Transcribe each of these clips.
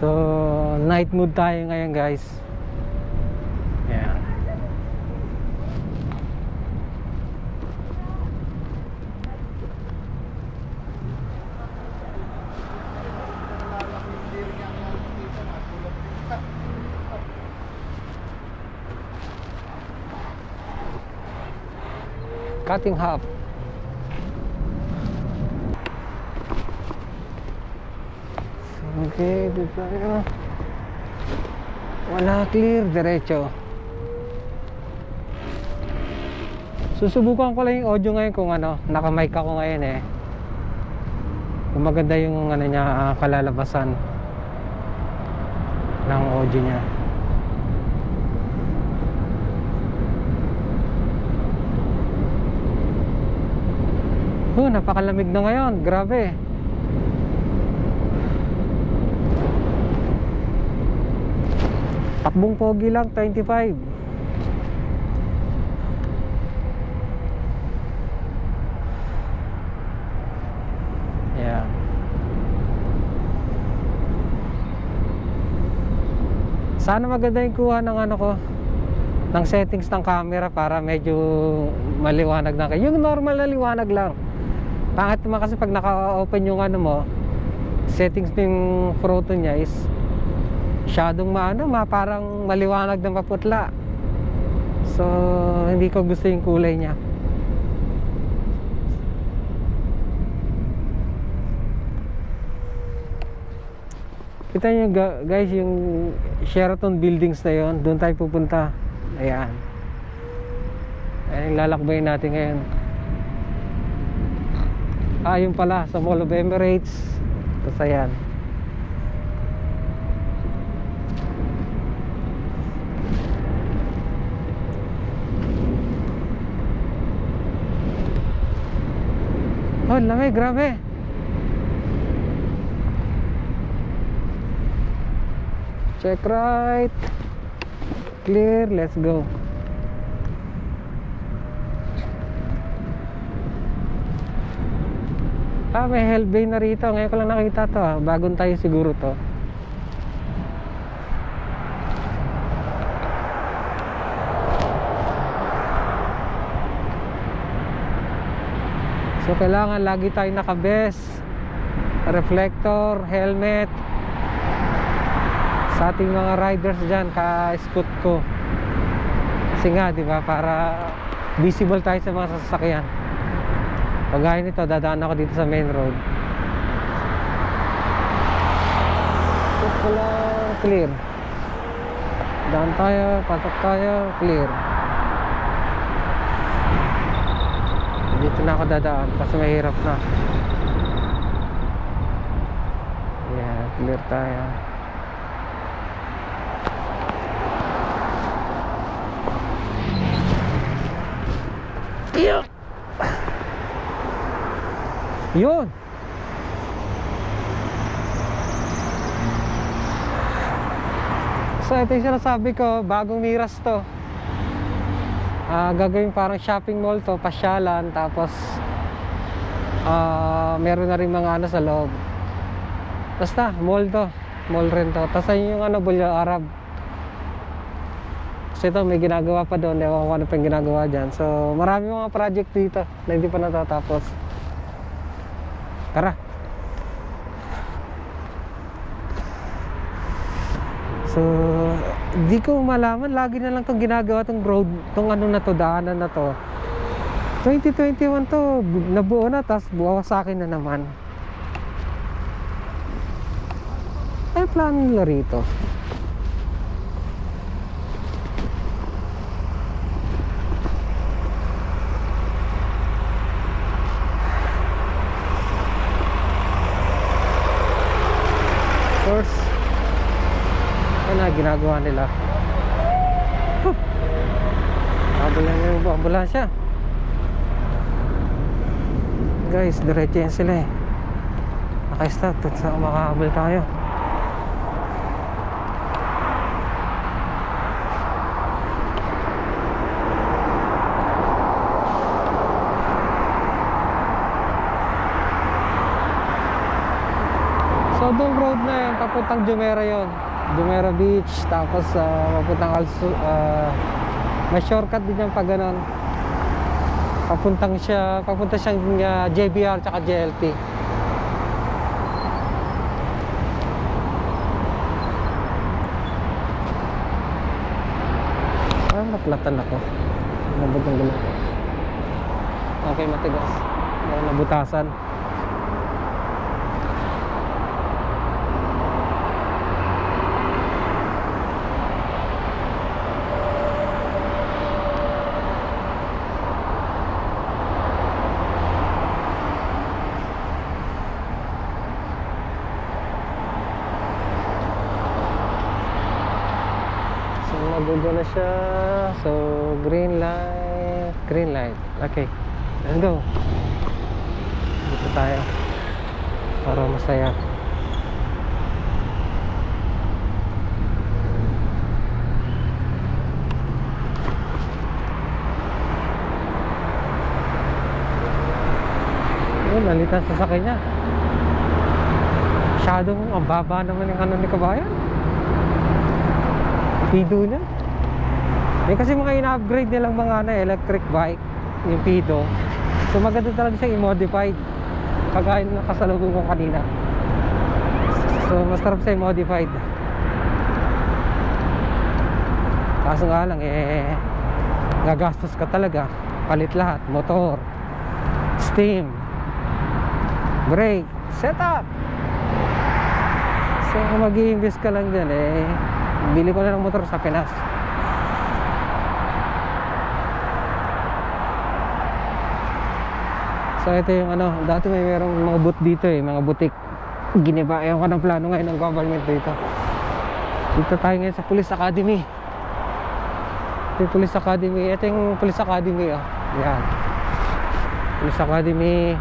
So, night mood tayo ngayon, guys. Ayan. Cutting half. Okay, dito tayo. Wala, clear, diretso. Susubukan ko lang yung audio ngayon kung ano, naka-mic ako ngayon eh. Kung maganda yung ano niya, kalalabasan ng audio niya. Napakalamig na ngayon, grabe. Takbong pogi lang, 25. Yeah. Sana maganda yung kuha ng ano ko, ng settings ng camera para medyo maliwanag na kayo. Yung normal na liwanag lang. Pangit naman kasi pag naka-open yung ano mo, settings ng photo niya is masyadong parang maliwanag na maputla. So hindi ko gusto yung kulay niya. Kita nyo guys, yung Sheraton buildings na yon, doon tayo pupunta. Ayan. Ayan, lalakbayin natin ngayon. Yun pala, sa Mall of Emirates. Tapos ayan. Oh, lamig, grabe. Check right. Clear, let's go. May Hell Bay na rito. Ngayon ko lang nakita to. Bagong tayo siguro to. So kailangan lagi tayo naka-vest, reflector, helmet. Sa ating mga riders dyan, ka-scoot ko. Kasi nga, di ba, para visible tayo sa mga sasakyan. Pagaya nito, dadaan ako dito sa main road. Ito pala, clear. Daan tayo, pasok tayo, clear. Dito na ako dadaan kasi mahirap na. Yeah, clear tayo. Yeah. Yun. So ito yung sinasabi ko, bagong miras to. Gagawin parang shopping mall to, pasyalan. Tapos meron na rin mga ano sa loob. Basta mall to, mall rin to. Tapos ayun yung ano, Bulyo Arab. Kasi ito may ginagawa pa doon, ewan ko ano pa yung ginagawa dyan. So marami mga project dito na hindi pa natatapos. Tara. So di ko malaman, lagi na lang itong ginagawa itong road, itong ano na to, daanan na to. 2021 to, nabuo na, tapos buwawa sa akin na naman. Ay plano nila rito. First, ano na ginagawa nila? Ambulansya yung ambulansya. Guys, diretso yan sila eh. Naka-stop, sa makahabol tayo. So, doon road na yan, papuntang Jumeirah yon. Jumeirah Beach, tapos papuntang may shortcut din yan pag ganon. Papunta siyang JBR tsaka JLT. Naplatan ako. Nabot ng gulong ko. Okay, matigas. Nabutasan. Magugo na siya. So, green light. Okay, let's go. Dito tayo para masaya. Nalitan sa sakay niya. Masyadong ang baba naman yung ano ni kabayan. Pido na. May kasi mga ina-upgrade nilang mga electric bike, yung Pido. So maganda talaga siya i-modified. Kagaya ng nakasalubong ko kanina. So masarap siya i-modified. Kaso nga lang gagastos ka talaga. Palit lahat, motor, steam, brake, setup. So kung mag-i-invest ka lang dyan bili ko na ng motor sa Pinas. So ito yung dati merong mga booth dito mga butik. Giniba, ewan ko ng plano ngayon ng government dito. Dito tayo ngayon sa Police Academy. Ito yung Police Academy. Ito yung Police Academy Yan. Police Academy.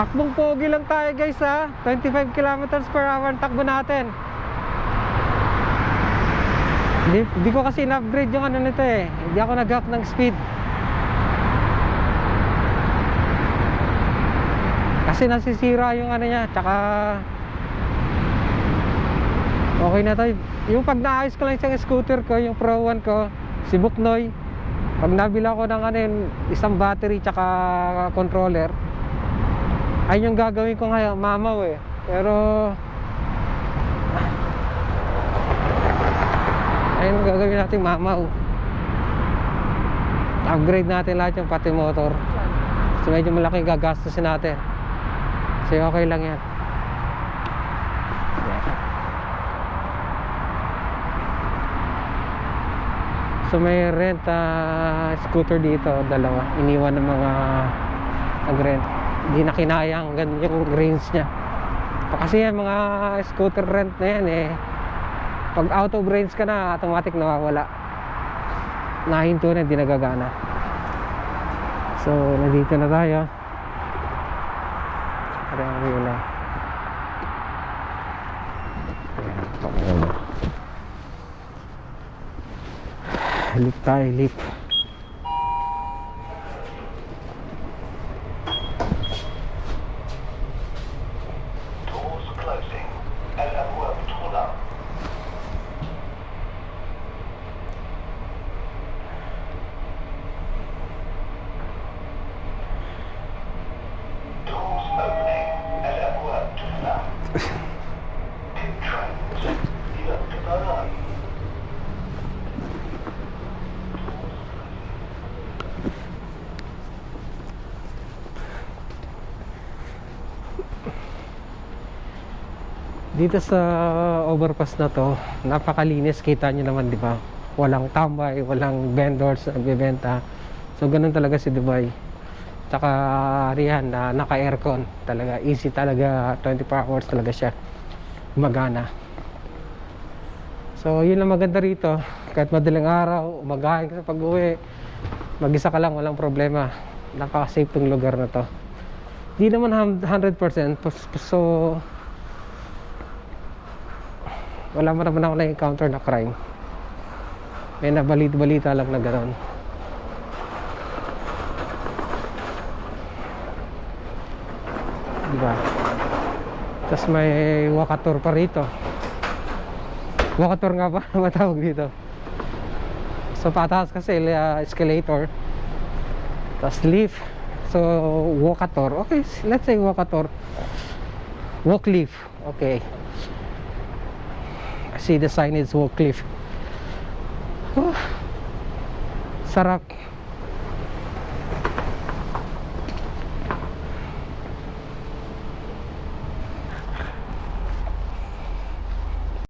Takbong pogi lang tayo guys 25 kilometers per hour takbo natin. Hindi ko kasi in-upgrade yung nito Hindi ako nag-up ng speed. Kasi nasisira yung niya. Tsaka okay na to. Yung pag naayos ko lang isang scooter ko, yung Pro 1 ko, si Buknoy, pag nabila ko ng isang battery tsaka controller, ay yung gagawin ko ngayon, mamaw Pero ayun yung gagawin natin, mamaw. Upgrade natin lahat yung pati motor. So medyo malaki gagastusin natin. So okay lang yan. So may rent scooter dito, dalawa. Iniwan ng mga nag-rent. Hindi na kinayang ganun yung range niya. Kasi yan mga scooter rent na yan pag out of range ka na, automatic nawawala. Nahinto na, hindi nagagana. So nandito na tayo. Parang yun lang. Lip tayo, lip. Dito sa overpass na to, napakalinis, kita nyo naman, di ba? walang tambay, walang vendors na nagbebenta. So ganun talaga si Dubai. Tsaka riyan na naka-aircon talaga, easy talaga, 24 hours talaga siya gumagana. So yun lang maganda rito, kahit madaling araw, umagahin ka sa pag-uwi, mag-isa ka lang, walang problema. Nakaka-safe tong lugar na to. Di naman 100%, so wala mo naman ako na-encounter na crime. May nabalita lang na gano'n. Diba? Tapos may wakator pa rito. Wakator nga ba matawag dito? So pataas kasi escalator, tapos lift. So wakator, okay, let's say wakator, walk lift. Okay, I see the sign is walk lift. Sarap.